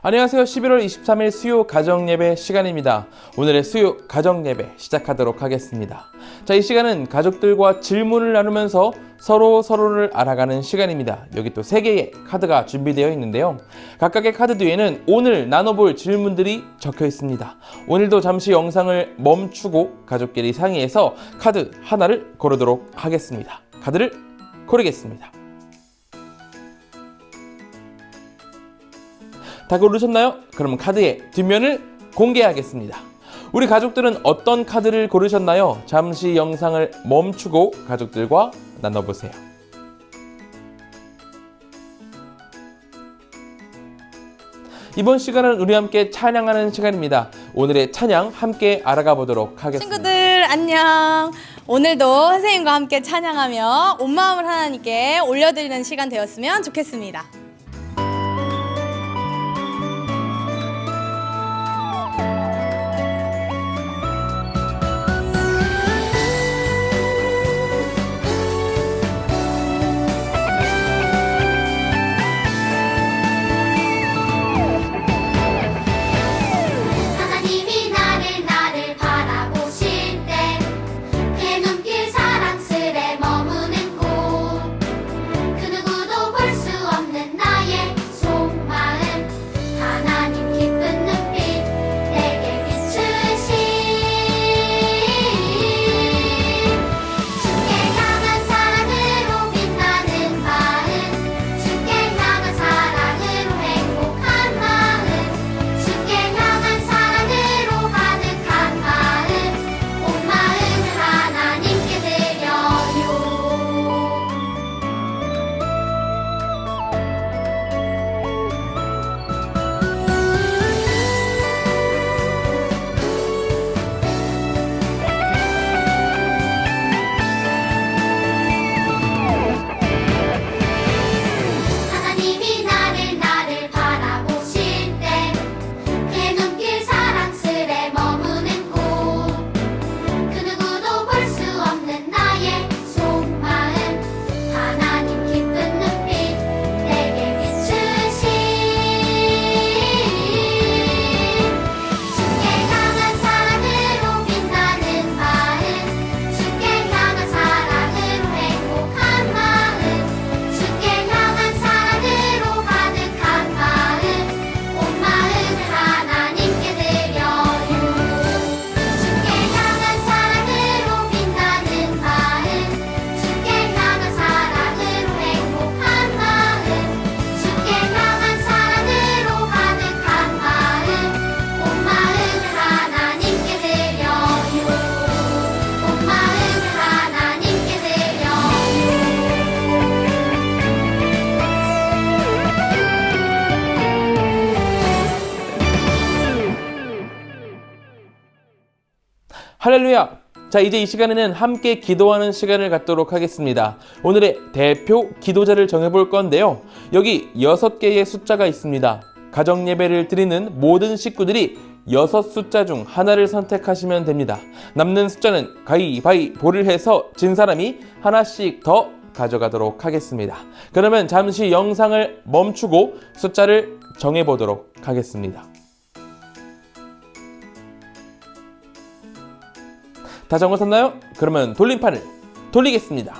안녕하세요. 11월 23일 수요 가정예배 시간입니다. 오늘의 수요 가정예배 시작하도록 하겠습니다. 자, 이 시간은 가족들과 질문을 나누면서 서로를 알아가는 시간입니다. 여기 또 3개의 카드가 준비되어 있는데요. 각각의 카드 뒤에는 오늘 나눠볼 질문들이 적혀 있습니다. 오늘도 잠시 영상을 멈추고 가족끼리 상의해서 카드 하나를 고르도록 하겠습니다. 카드를 고르겠습니다. 다 고르셨나요? 그럼 카드의 뒷면을 공개하겠습니다. 우리 가족들은 어떤 카드를 고르셨나요? 잠시 영상을 멈추고 가족들과 나눠보세요. 이번 시간은 우리 함께 찬양하는 시간입니다. 오늘의 찬양 함께 알아가 보도록 하겠습니다. 친구들 안녕. 오늘도 선생님과 함께 찬양하며 온 마음을 하나님께 올려드리는 시간 되었으면 좋겠습니다. 할렐루야! 자, 이제 이 시간에는 함께 기도하는 시간을 갖도록 하겠습니다. 오늘의 대표 기도자를 정해볼 건데요. 여기 6개의 숫자가 있습니다. 가정예배를 드리는 모든 식구들이 6 숫자 중 하나를 선택하시면 됩니다. 남는 숫자는 가위바위보를 해서 진 사람이 하나씩 더 가져가도록 하겠습니다. 그러면 잠시 영상을 멈추고 숫자를 정해보도록 하겠습니다. 다 적으셨나요? 그러면 돌림판을 돌리겠습니다.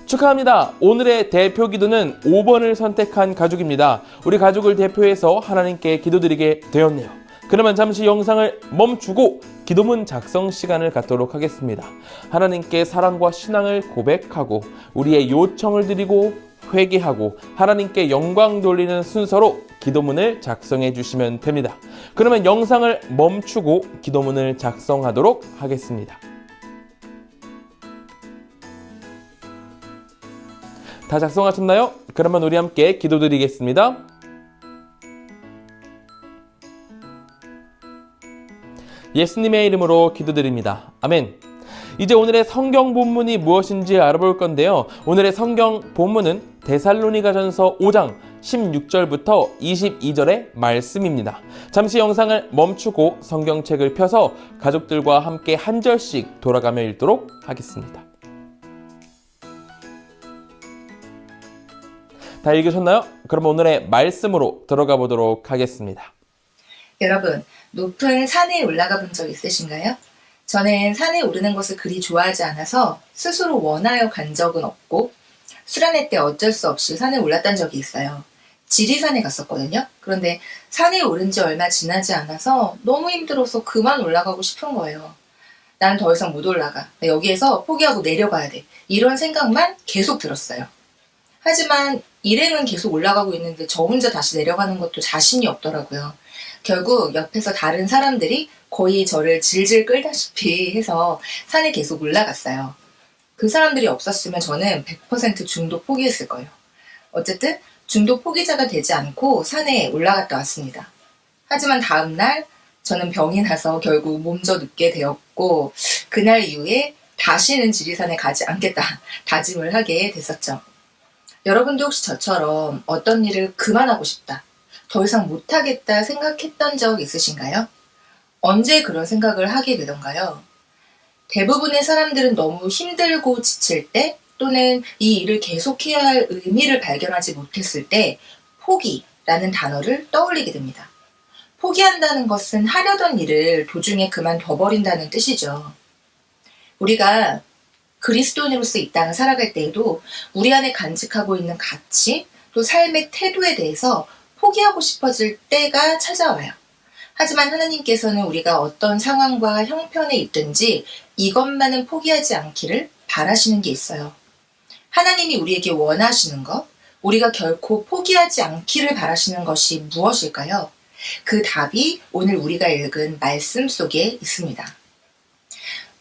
축하합니다. 오늘의 대표 기도는 5번을 선택한 가족입니다. 우리 가족을 대표해서 하나님께 기도드리게 되었네요. 그러면 잠시 영상을 멈추고 기도문 작성 시간을 갖도록 하겠습니다. 하나님께 사랑과 신앙을 고백하고 우리의 요청을 드리고 회개하고 하나님께 영광 돌리는 순서로 기도문을 작성해 주시면 됩니다. 그러면 영상을 멈추고 기도문을 작성하도록 하겠습니다. 다 작성하셨나요? 그러면 우리 함께 기도드리겠습니다. 예수님의 이름으로 기도드립니다. 아멘. 이제 오늘의 성경 본문이 무엇인지 알아볼 건데요. 오늘의 성경 본문은 데살로니가전서 5장 16절부터 22절의 말씀입니다. 잠시 영상을 멈추고 성경책을 펴서 가족들과 함께 한 절씩 돌아가며 읽도록 하겠습니다. 다 읽으셨나요? 그럼 오늘의 말씀으로 들어가 보도록 하겠습니다. 여러분, 높은 산에 올라가 본 적 있으신가요? 저는 산에 오르는 것을 그리 좋아하지 않아서 스스로 원하여 간 적은 없고 수련회 때 어쩔 수 없이 산에 올랐던 적이 있어요. 지리산에 갔었거든요. 그런데 산에 오른 지 얼마 지나지 않아서 너무 힘들어서 그만 올라가고 싶은 거예요. 난 더 이상 못 올라가. 여기에서 포기하고 내려가야 돼. 이런 생각만 계속 들었어요. 하지만 일행은 계속 올라가고 있는데 저 혼자 다시 내려가는 것도 자신이 없더라고요. 결국 옆에서 다른 사람들이 거의 저를 질질 끌다시피 해서 산에 계속 올라갔어요. 그 사람들이 없었으면 저는 100% 중도 포기했을 거예요. 어쨌든 중도 포기자가 되지 않고 산에 올라갔다 왔습니다. 하지만 다음날 저는 병이 나서 결국 몸져 눕게 되었고 그날 이후에 다시는 지리산에 가지 않겠다 다짐을 하게 됐었죠. 여러분도 혹시 저처럼 어떤 일을 그만하고 싶다, 더 이상 못하겠다 생각했던 적 있으신가요? 언제 그런 생각을 하게 되던가요? 대부분의 사람들은 너무 힘들고 지칠 때 또는 이 일을 계속해야 할 의미를 발견하지 못했을 때 포기라는 단어를 떠올리게 됩니다. 포기한다는 것은 하려던 일을 도중에 그만둬버린다는 뜻이죠. 우리가 그리스도인으로서 이 땅을 살아갈 때에도 우리 안에 간직하고 있는 가치, 또 삶의 태도에 대해서 포기하고 싶어질 때가 찾아와요. 하지만 하나님께서는 우리가 어떤 상황과 형편에 있든지 이것만은 포기하지 않기를 바라시는 게 있어요. 하나님이 우리에게 원하시는 것, 우리가 결코 포기하지 않기를 바라시는 것이 무엇일까요? 그 답이 오늘 우리가 읽은 말씀 속에 있습니다.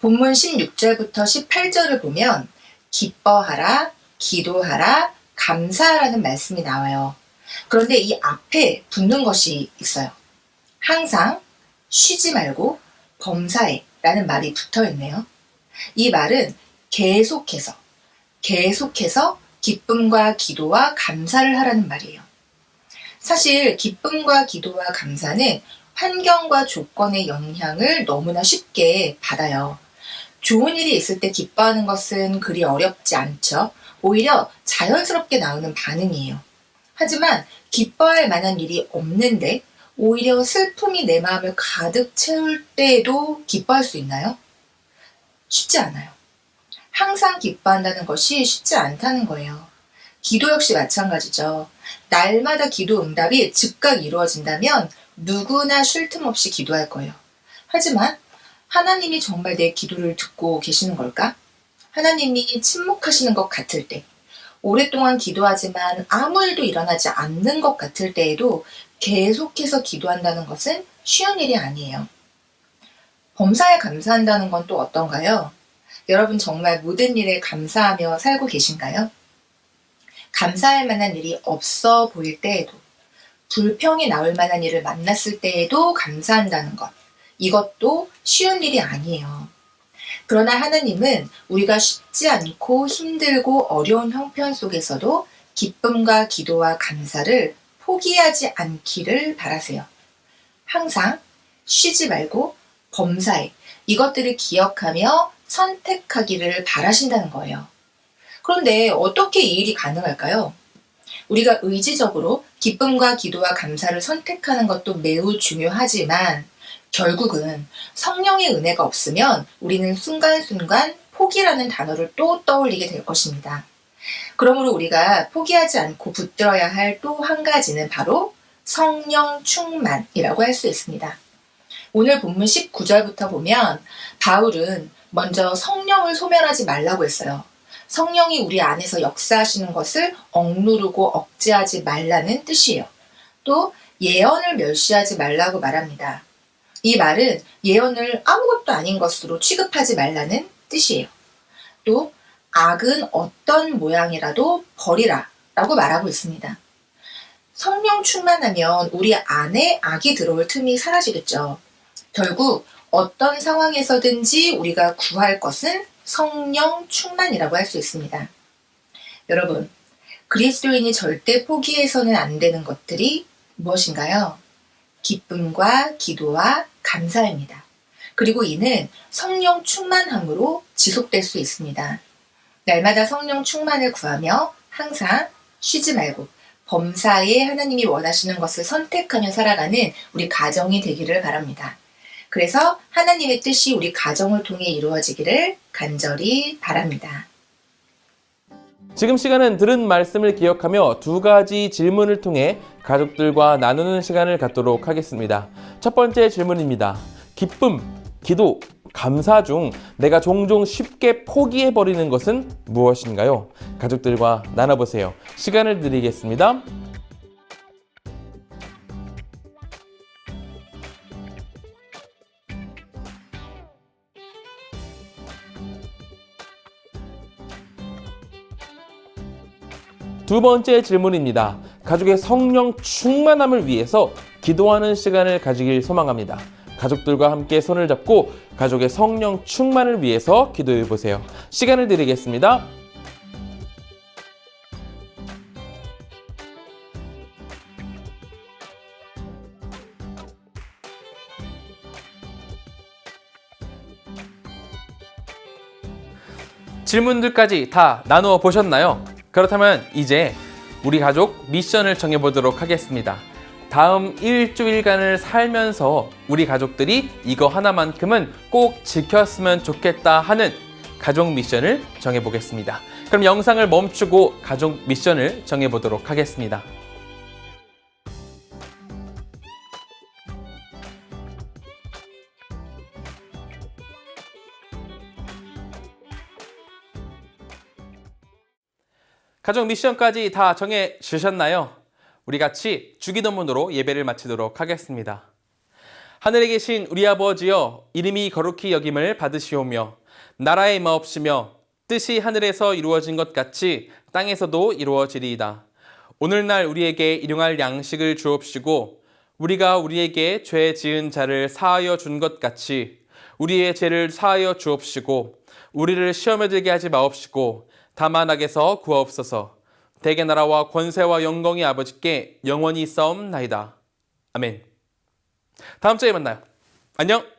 본문 16절부터 18절을 보면 기뻐하라, 기도하라, 감사하라는 말씀이 나와요. 그런데 이 앞에 붙는 것이 있어요. 항상, 쉬지 말고, 범사에 라는 말이 붙어 있네요. 이 말은 계속해서 기쁨과 기도와 감사를 하라는 말이에요. 사실 기쁨과 기도와 감사는 환경과 조건의 영향을 너무나 쉽게 받아요. 좋은 일이 있을 때 기뻐하는 것은 그리 어렵지 않죠. 오히려 자연스럽게 나오는 반응이에요. 하지만 기뻐할 만한 일이 없는데 오히려 슬픔이 내 마음을 가득 채울 때에도 기뻐할 수 있나요? 쉽지 않아요. 항상 기뻐한다는 것이 쉽지 않다는 거예요. 기도 역시 마찬가지죠. 날마다 기도 응답이 즉각 이루어진다면 누구나 쉴 틈 없이 기도할 거예요. 하지만 하나님이 정말 내 기도를 듣고 계시는 걸까? 하나님이 침묵하시는 것 같을 때, 오랫동안 기도하지만 아무 일도 일어나지 않는 것 같을 때에도 계속해서 기도한다는 것은 쉬운 일이 아니에요. 범사에 감사한다는 건 또 어떤가요? 여러분 정말 모든 일에 감사하며 살고 계신가요? 감사할 만한 일이 없어 보일 때에도, 불평이 나올 만한 일을 만났을 때에도 감사한다는 것, 이것도 쉬운 일이 아니에요. 그러나 하나님은 우리가 쉽지 않고 힘들고 어려운 형편 속에서도 기쁨과 기도와 감사를 포기하지 않기를 바라세요. 항상 쉬지 말고 범사에 이것들을 기억하며 선택하기를 바라신다는 거예요. 그런데 어떻게 이 일이 가능할까요? 우리가 의지적으로 기쁨과 기도와 감사를 선택하는 것도 매우 중요하지만 결국은 성령의 은혜가 없으면 우리는 순간순간 포기라는 단어를 또 떠올리게 될 것입니다. 그러므로 우리가 포기하지 않고 붙들어야 할 또 한 가지는 바로 성령 충만이라고 할 수 있습니다. 오늘 본문 19절부터 보면 바울은 먼저 성령을 소멸하지 말라고 했어요. 성령이 우리 안에서 역사하시는 것을 억누르고 억제하지 말라는 뜻이에요. 또 예언을 멸시하지 말라고 말합니다. 이 말은 예언을 아무것도 아닌 것으로 취급하지 말라는 뜻이에요. 또 악은 어떤 모양이라도 버리라 라고 말하고 있습니다. 성령 충만하면 우리 안에 악이 들어올 틈이 사라지겠죠. 결국 어떤 상황에서든지 우리가 구할 것은 성령 충만이라고 할 수 있습니다. 여러분, 그리스도인이 절대 포기해서는 안 되는 것들이 무엇인가요? 기쁨과 기도와 감사입니다. 그리고 이는 성령 충만함으로 지속될 수 있습니다. 날마다 성령 충만을 구하며 항상 쉬지 말고 범사에 하나님이 원하시는 것을 선택하며 살아가는 우리 가정이 되기를 바랍니다. 그래서 하나님의 뜻이 우리 가정을 통해 이루어지기를 간절히 바랍니다. 지금 시간은 들은 말씀을 기억하며 두 가지 질문을 통해 가족들과 나누는 시간을 갖도록 하겠습니다. 첫 번째 질문입니다. 기쁨, 기도, 감사 중 내가 종종 쉽게 포기해버리는 것은 무엇인가요? 가족들과 나눠보세요. 시간을 드리겠습니다. 두 번째 질문입니다. 가족의 성령 충만함을 위해서 기도하는 시간을 가지길 소망합니다. 가족들과 함께 손을 잡고 가족의 성령 충만을 위해서 기도해 보세요. 시간을 드리겠습니다. 질문들까지 다 나누어 보셨나요? 그렇다면 이제 우리 가족 미션을 정해보도록 하겠습니다. 다음 일주일간을 살면서 우리 가족들이 이거 하나만큼은 꼭 지켰으면 좋겠다 하는 가족 미션을 정해보겠습니다. 그럼 영상을 멈추고 가족 미션을 정해보도록 하겠습니다. 가족 미션까지 다 정해 주셨나요? 우리 같이 주기도문으로 예배를 마치도록 하겠습니다. 하늘에 계신 우리 아버지여, 이름이 거룩히 여김을 받으시오며 나라의 임하옵시며 뜻이 하늘에서 이루어진 것 같이 땅에서도 이루어지리이다. 오늘날 우리에게 일용할 양식을 주옵시고 우리가 우리에게 죄 지은 자를 사하여 준 것 같이 우리의 죄를 사하여 주옵시고 우리를 시험에 들게 하지 마옵시고 다만 악에서 구하옵소서. 대개 나라와 권세와 영광이 아버지께 영원히 있사옵나이다. 아멘. 다음 주에 만나요. 안녕.